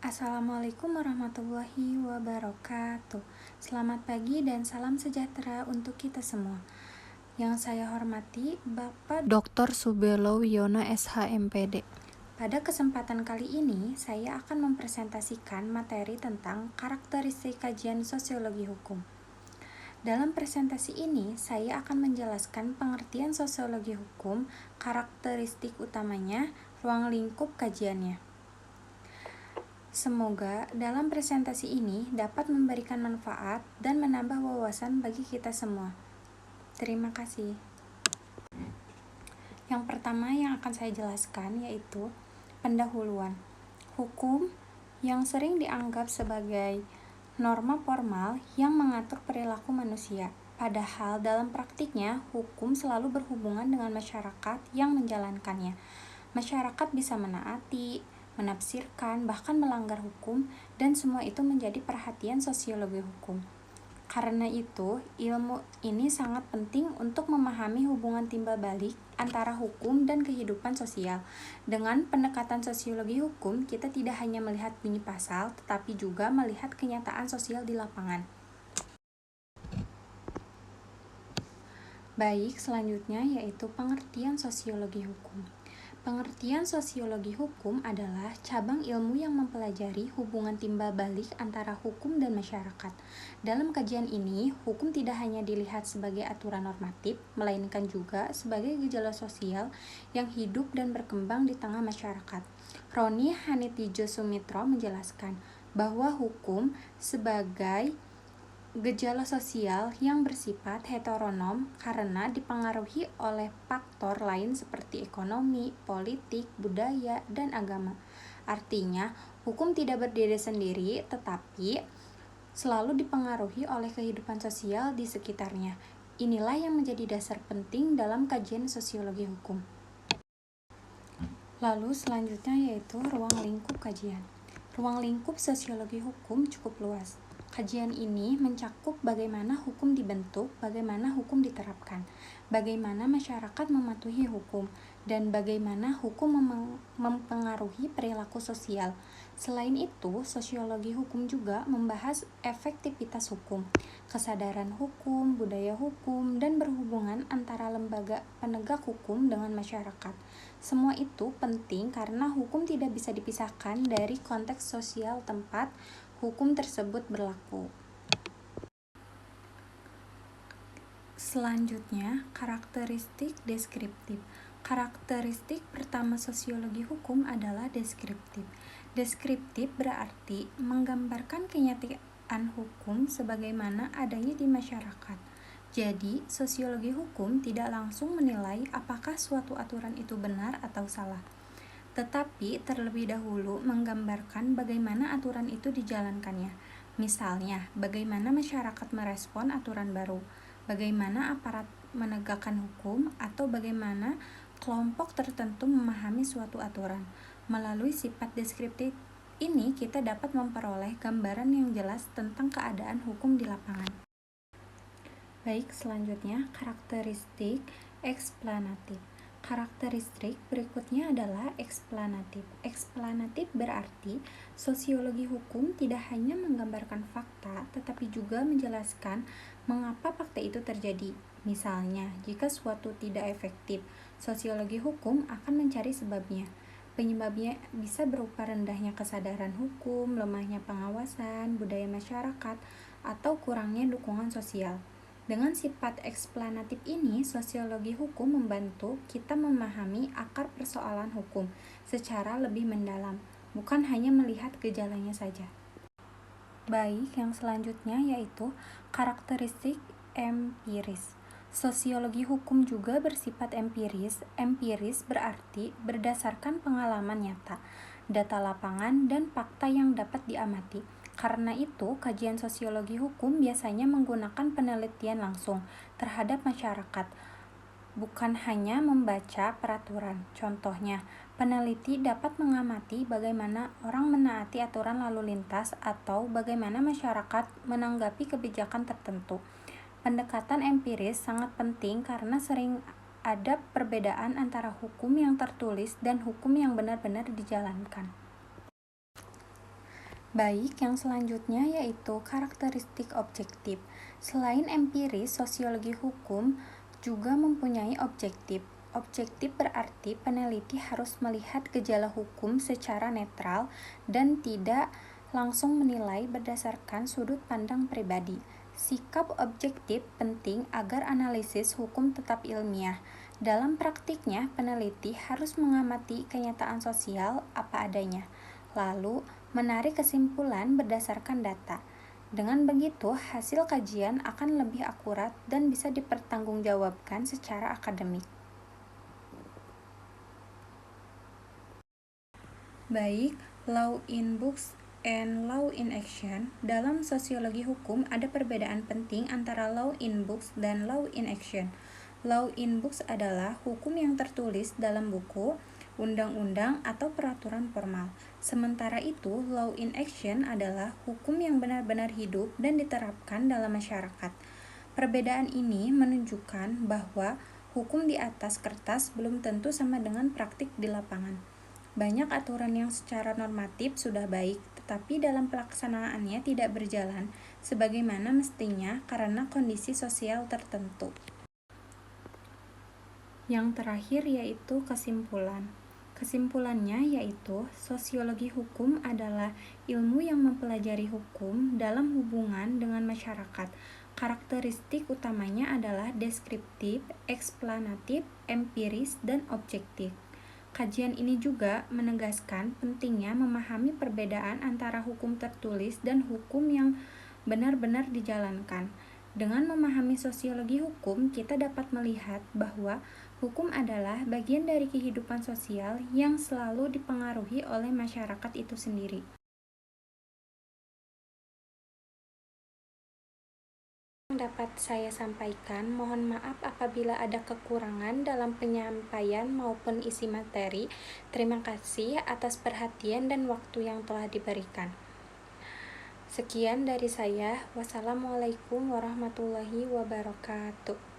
Assalamualaikum warahmatullahi wabarakatuh. Selamat pagi dan salam sejahtera untuk kita semua. Yang saya hormati Bapak Dr. Subelo Wiono SHMPD. Pada kesempatan kali ini, saya akan mempresentasikan materi tentang karakteristik kajian sosiologi hukum. Dalam presentasi ini, saya akan menjelaskan pengertian sosiologi hukum, karakteristik utamanya, ruang lingkup kajiannya. Semoga dalam presentasi ini dapat memberikan manfaat dan menambah wawasan bagi kita semua. Terima kasih. Yang pertama yang akan saya jelaskan yaitu pendahuluan. Hukum yang sering dianggap sebagai norma formal yang mengatur perilaku manusia. Padahal dalam praktiknya, hukum selalu berhubungan dengan masyarakat yang menjalankannya. Masyarakat bisa menaati, menafsirkan, bahkan melanggar hukum, dan semua itu menjadi perhatian sosiologi hukum. Karena itu, ilmu ini sangat penting untuk memahami hubungan timbal balik antara hukum dan kehidupan sosial. Dengan pendekatan sosiologi hukum, kita tidak hanya melihat bunyi pasal, tetapi juga melihat kenyataan sosial di lapangan. Baik, selanjutnya yaitu pengertian sosiologi hukum. Pengertian sosiologi hukum adalah cabang ilmu yang mempelajari hubungan timbal balik antara hukum dan masyarakat. Dalam kajian ini, hukum tidak hanya dilihat sebagai aturan normatif, melainkan juga sebagai gejala sosial yang hidup dan berkembang di tengah masyarakat. Roni Hanitijo Sumitro menjelaskan bahwa hukum sebagai gejala sosial yang bersifat heteronom karena dipengaruhi oleh faktor lain seperti ekonomi, politik, budaya, dan agama. Artinya, hukum tidak berdiri sendiri, tetapi selalu dipengaruhi oleh kehidupan sosial di sekitarnya. Inilah yang menjadi dasar penting dalam kajian sosiologi hukum. Lalu selanjutnya yaitu ruang lingkup kajian. Ruang lingkup sosiologi hukum cukup luas. Kajian ini mencakup bagaimana hukum dibentuk, bagaimana hukum diterapkan, bagaimana masyarakat mematuhi hukum, dan bagaimana hukum mempengaruhi perilaku sosial. Selain itu, sosiologi hukum juga membahas efektivitas hukum, kesadaran hukum, budaya hukum, dan berhubungan antara lembaga penegak hukum dengan masyarakat. Semua itu penting karena hukum tidak bisa dipisahkan dari konteks sosial tempat hukum tersebut berlaku. Selanjutnya, karakteristik deskriptif. Karakteristik pertama sosiologi hukum adalah deskriptif. Deskriptif berarti menggambarkan kenyataan hukum sebagaimana adanya di masyarakat. Jadi, sosiologi hukum tidak langsung menilai apakah suatu aturan itu benar atau salah, tetapi terlebih dahulu menggambarkan bagaimana aturan itu dijalankannya. Misalnya, bagaimana masyarakat merespon aturan baru, bagaimana aparat menegakkan hukum, atau bagaimana kelompok tertentu memahami suatu aturan. Melalui sifat deskriptif ini, kita dapat memperoleh gambaran yang jelas tentang keadaan hukum di lapangan. Baik, selanjutnya karakteristik eksplanatif. Karakteristik berikutnya adalah eksplanatif. Eksplanatif berarti sosiologi hukum tidak hanya menggambarkan fakta, tetapi juga menjelaskan mengapa fakta itu terjadi. Misalnya, jika suatu tidak efektif, sosiologi hukum akan mencari sebabnya. Penyebabnya bisa berupa rendahnya kesadaran hukum, lemahnya pengawasan, budaya masyarakat, atau kurangnya dukungan sosial. Dengan sifat eksplanatif ini, sosiologi hukum membantu kita memahami akar persoalan hukum secara lebih mendalam, bukan hanya melihat gejalanya saja. Baik, yang selanjutnya yaitu karakteristik empiris. Sosiologi hukum juga bersifat empiris. Empiris berarti berdasarkan pengalaman nyata, data lapangan, dan fakta yang dapat diamati. Karena itu, kajian sosiologi hukum biasanya menggunakan penelitian langsung terhadap masyarakat, bukan hanya membaca peraturan. Contohnya, peneliti dapat mengamati bagaimana orang menaati aturan lalu lintas atau bagaimana masyarakat menanggapi kebijakan tertentu. Pendekatan empiris sangat penting karena sering ada perbedaan antara hukum yang tertulis dan hukum yang benar-benar dijalankan. Baik, yang selanjutnya yaitu karakteristik objektif. Selain empiris, sosiologi hukum juga mempunyai objektif. Objektif berarti peneliti harus melihat gejala hukum secara netral dan tidak langsung menilai berdasarkan sudut pandang pribadi. Sikap objektif penting agar analisis hukum tetap ilmiah. Dalam praktiknya, peneliti harus mengamati kenyataan sosial apa adanya, lalu menarik kesimpulan berdasarkan data. Dengan begitu, hasil kajian akan lebih akurat dan bisa dipertanggungjawabkan secara akademik. Baik, law in books and law in action. Dalam sosiologi hukum ada perbedaan penting antara law in books dan law in action. Law in books adalah hukum yang tertulis dalam buku, undang-undang, atau peraturan formal. Sementara itu, law in action adalah hukum yang benar-benar hidup dan diterapkan dalam masyarakat. Perbedaan ini menunjukkan bahwa hukum di atas kertas belum tentu sama dengan praktik di lapangan. Banyak aturan yang secara normatif sudah baik, tetapi dalam pelaksanaannya tidak berjalan sebagaimana mestinya karena kondisi sosial tertentu. Yang terakhir yaitu kesimpulan. Kesimpulannya yaitu sosiologi hukum adalah ilmu yang mempelajari hukum dalam hubungan dengan masyarakat. Karakteristik utamanya adalah deskriptif, eksplanatif, empiris, dan objektif. Kajian ini juga menegaskan pentingnya memahami perbedaan antara hukum tertulis dan hukum yang benar-benar dijalankan. Dengan memahami sosiologi hukum, kita dapat melihat bahwa hukum adalah bagian dari kehidupan sosial yang selalu dipengaruhi oleh masyarakat itu sendiri. Yang dapat saya sampaikan, mohon maaf apabila ada kekurangan dalam penyampaian maupun isi materi. Terima kasih atas perhatian dan waktu yang telah diberikan. Sekian dari saya. Wassalamualaikum warahmatullahi wabarakatuh.